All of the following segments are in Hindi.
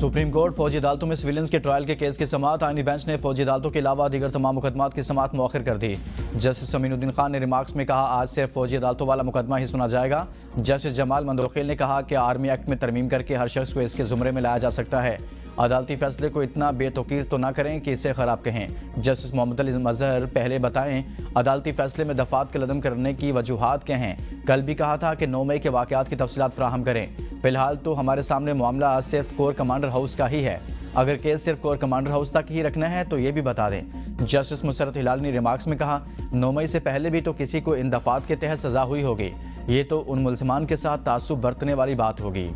सुप्रीम कोर्ट फौजी अदालतों में सिविलियंस के ट्रायल के केस की समाअत आईनी बेंच ने फौजी अदालतों के अलावा दीगर तमाम मुकदमात की समाअत मौखर कर दी। जस्टिस अमीनुद्दीन खान ने रिमार्क्स में कहा, आज से फौजी अदालतों वाला मुकदमा ही सुना जाएगा। जस्टिस जमाल मंदोखेल ने कहा कि आर्मी एक्ट में तरमीम करके हर शख्स को इसके जुमरे में लाया जा सकता है। अदालती फैसले को इतना बेतौकीर तो ना करें कि इसे खराब कहें। जस्टिस मोहम्मद अली मजहर पहले बताएं, अदालती फैसले में दफात के लदम करने की वजूहात क्या हैं। कल भी कहा था कि 9 मई के वाकयात की तफसीलात फराहम करें। फिलहाल तो हमारे सामने मामला सिर्फ कोर कमांडर हाउस का ही है। अगर केस सिर्फ कोर कमांडर हाउस तक ही रखना है तो ये भी बता दें। जस्टिस मुसरत हिलाल ने रिमार्क्स में कहा, 9 मई से पहले भी तो किसी को इन दफात के तहत सजा हुई होगी। ये तो उन मुल्ज़मान के साथ तासुब बरतने वाली बात होगी।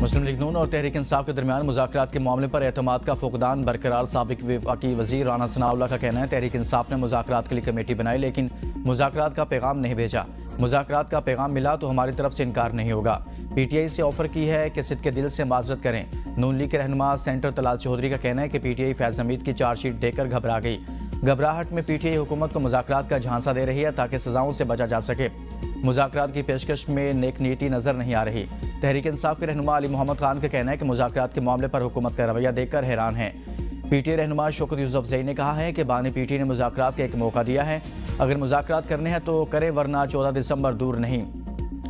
मुस्लिम लीग नून और तहरीक इंसाफ के दरमियान मुज़ाकरात के मामले पर एतमाद का फुकदान बरकरार। साबिक वफाकी वज़ीर राना सनाउल्लाह का कहना है, तहरीक इंसाफ ने मुज़ाकरात के लिए कमेटी बनाई लेकिन मुज़ाकरात का पैगाम नहीं भेजा। मुज़ाकरात का पैगाम मिला तो हमारी तरफ से इनकार नहीं होगा। पीटीआई से ऑफर की है कि सिद्ध के दिल से माजरत करें। नून लीग के रहनुमा सेंटर तलाल चौधरी का कहना है कि पीटीआई फैज़ हमीद की चार्जशीट देखकर घबरा गई। घबराहट में पीटीआई हुकूमत को मुज़ाकरात का झांसा दे रही है ताकि सजाओं से बचा जा सके। मुज़ाकरात की पेशकश में नेक नीति नजर नहीं आ रही। तहरीक इंसाफ के रहनुमा अली मोहम्मद खान का कहना है कि मुज़ाकरात के मामले पर हुकूमत का रवैया देखकर हैरान है। पीटीआई रहनुमा शौकत यूसुफजई ने कहा है कि बानी पीटीआई ने मुज़ाकरात का एक मौका दिया है। अगर मुज़ाकरात करने हैं तो करें, वरना 14 दिसंबर दूर नहीं।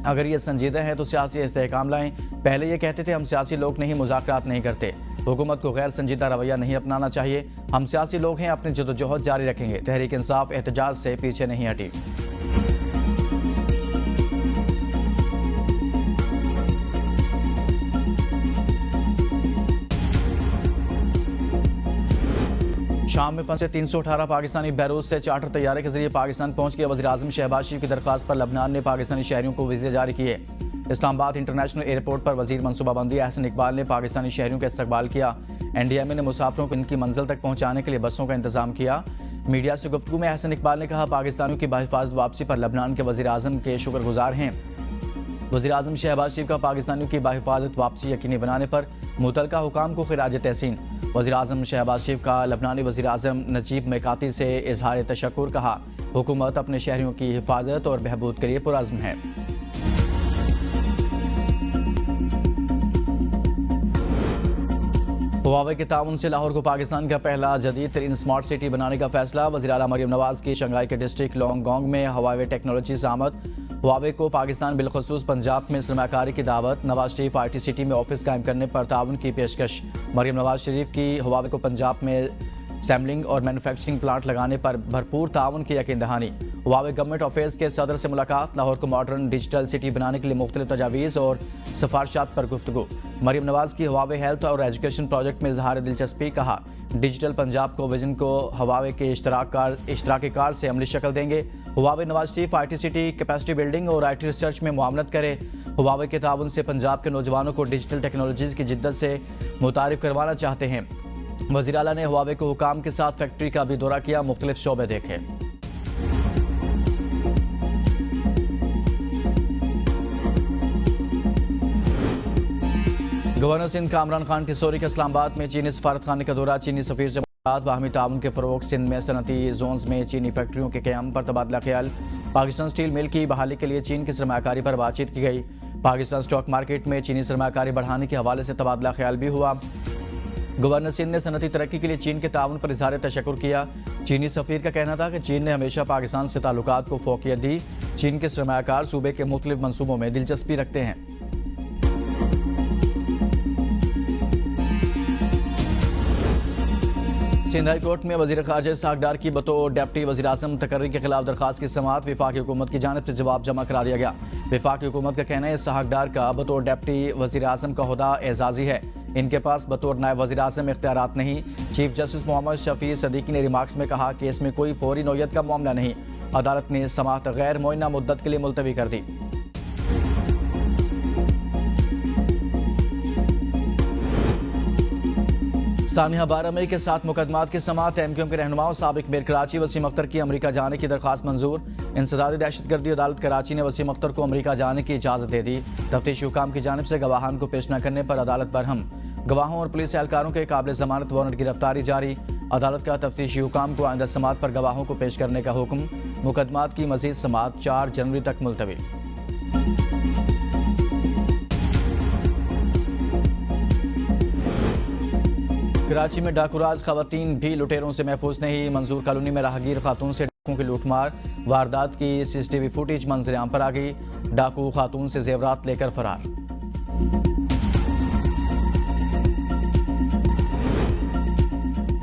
अगर ये संजीदा है तो सियासी इस्तेहकाम लाएं। पहले ये कहते थे हम सियासी लोग नहीं, मुज़ाकरात नहीं करते। हुकूमत को गैर संजीदा रवैया नहीं अपनाना चाहिए। हम सियासी लोग हैं, अपनी जदोजहद जारी रखेंगे। तहरीक इंसाफ एहतजाज से पीछे नहीं हटी। शाम में फंसे 318 पाकिस्तानी बैरूत से चार्टर तैयारे के जरिए पाकिस्तान पहुंच गए। वज़ीर-ए-आज़म शहबाज शरीफ की दरख्वास्त पर लबनान ने पाकिस्तानी शहरियों को वीज़े जारी किए। इस्लामाबाद इंटरनेशनल एयरपोर्ट पर वज़ीर मनसूबाबंदी अहसन इकबाल ने पाकिस्तानी शहरियों का इस्तकबाल किया। एनडीएमए ने मुसाफिरों को इनकी मंजिल तक पहुंचाने के लिए बसों का इंतजाम किया। मीडिया से गुफ्तगू में अहसन इकबाल ने कहा, पाकिस्तानियों की बाहिफाजत वापसी पर लबनान के वज़ीर-ए-आज़म के शुक्रगुजार हैं। वज़ीर-ए-आज़म शहबाज शरीफ का पाकिस्तानियों की बाहिफाजत वापसी यकीनी बनाने पर मुतलका हुकाम को खिराज तहसीन। वज़ीर-ए-आज़म शहबाज शरीफ का लबनानी वज़ीर-ए-आज़म नजीब मेकाती से इजहार तशक्कुर। कहा, हुकूमत अपने शहरियों की हिफाजत और बहबूद के लिए पुरअज़्म है। हुआवे के ताउन से लाहौर को पाकिस्तान का पहला जदीद तरीन स्मार्ट सिटी बनाने का फैसला। वज़ीर आला मरियम नवाज की शंघाई के डिस्ट्रिक्ट लोंगोंग में हुआवे टेक्नोलॉजी से आमद। हुआवे को पाकिस्तान बिलखसूस पंजाब में सरमाकारी की दावत। नवाज शरीफ IT सिटी में ऑफिस कायम करने पर ताउन की पेशकश। मरियम नवाज शरीफ की हुआवे को पंजाब में सैम्बलिंग और मैन्युफैक्चरिंग प्लांट लगाने पर भरपूर ताउन की यकीन दहानी। हुआवे गवर्नमेंट अफेयर्स के सदर से मुलाकात। लाहौर को मॉडर्न डिजिटल सिटी बनाने के लिए मुख्तलिफ तजावीज़ और सिफारशात पर गुफ्तगू। मरियम नवाज की हुआवे हेल्थ और एजुकेशन प्रोजेक्ट में इजहार दिलचस्पी। कहा, डिजिटल पंजाब को विजन को हुआवे के इश्तराकी कार से अमली शक्ल देंगे। Huawei Nawaz Sharif IT city capacity building और IT रिसर्च में मुआवनत करे। हुआवे के ताउन से पंजाब के नौजवानों को डिजिटल टेक्नोलॉजीज़ की जिद्दत से मुतारिफ करवाना चाहते हैं। वज़ीर आला ने हुआवे को हुकाम के साथ फैक्ट्री का भी दौरा किया, मुख्तलिफ शोबे देखे। गवर्नर सिंध कामरान खान टिसोरी के इस्लामाबाद में चीनी सफारत खाने का दौरा। चीनी सफीर से मुलाकात। बाहमी ताउन के फरोग। सिंध में सनती जोन्स में चीनी फैक्ट्रियों के क़याम पर तबादला ख्याल। पाकिस्तान स्टील मिल की बहाली के लिए चीन की सरमाकारी पर बातचीत की गई। पाकिस्तान स्टॉक मार्केट में चीनी सरमाकारी बढ़ाने के हवाले से तबादला ख्याल भी हुआ। गवर्नर सिंध ने सनती तरक्की के लिए चीन के ताउन पर इजहार तशक्कुर किया। चीनी सफीर का कहना था कि चीन ने हमेशा पाकिस्तान से ताल्लुकात को फोकियत दी। चीन के सरमाकार सूबे के मुख्तलिफ मनसूबों में दिलचस्पी रखते हैं। सिंध हाई कोर्ट में वज़ीर ख़ारजा इसहाक़ डार की बतौर डिप्टी वज़ीर-ए-आज़म तकर्री के खिलाफ दरखास्त की समाअत। वफाकी हुकूमत की जानिब से जवाब जमा करा दिया गया। वफाकी हुकूमत का कहना है, इसहाक़ डार का बतौर डिप्टी वज़ीर-ए-आज़म का ओहदा एजाज़ी है। इनके पास बतौर नायब वज़ीर-ए-आज़म इख्तियारात नहीं। चीफ जस्टिस मोहम्मद शफी सदीकी ने रिमार्क्स में कहा कि इसमें कोई फौरी नौयत का मामला नहीं। अदालत ने समाअत गैर मुअय्यना मुद्दत के लिए मुलतवी कर दी। सानिया 12 मई के 7 मुकदमात की समाअत। MQM के रहनुमाओं साबिक मेयर कराची वसीम अख्तर की अमरीका जाने की दरखास्त मंजूर। इंसदादी दहशतगर्दी अदालत कराची ने वसीम अख्तर को अमरीका जाने की इजाज़त दे दी। तफ्तीशी हुकाम की जानिब से गवाहान को पेश न करने पर अदालत बरहम। गवाहों और पुलिस एहलकारों के काबिल जमानत वारंट गिरफ्तारी जारी। अदालत का तफ्तीशी हुकाम को आइंदा समात पर गवाहों को पेश करने का हुक्म। मुकदमात की मजीद समात 4 जनवरी तक मुलतवी। कराची में डाकूराज खवातीन भी लुटेरों से महफूज नहीं। मंजूर कॉलोनी में राहगीर खातून से डाकुओं की लूटमार। वारदात की CCTV फुटेज मंजर आम पर आ गई। डाकू खातून से जेवरात लेकर फरार।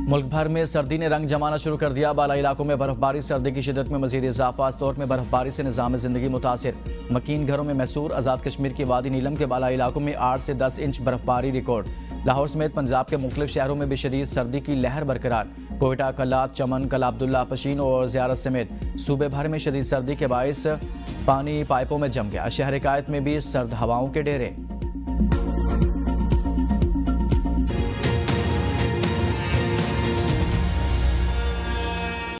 मुल्क भर में सर्दी ने रंग जमाना शुरू कर दिया। बाला इलाकों में बर्फबारी, सर्दी की शिदत में मजीद इजाफा। इस दौर में बर्फबारी से निज़ाम जिंदगी मुतासिर। मकीन घरों में महसूर। आज़ाद कश्मीर के वादी नीलम के बाला इलाकों में 8 से 10 इंच बर्फबारी रिकॉर्ड। लाहौर समेत पंजाब के मुख्तलिफ शहरों में भी शदीद सर्दी की लहर बरकरार। कोयटा, कलात, चमन, कला अब्दुल्ला, पशीन और ज़ियारत समेत सूबे भर में शदीद सर्दी के बायस पानी पाइपों में जम गया। शहर कायत में भी सर्द हवाओं के डेरे।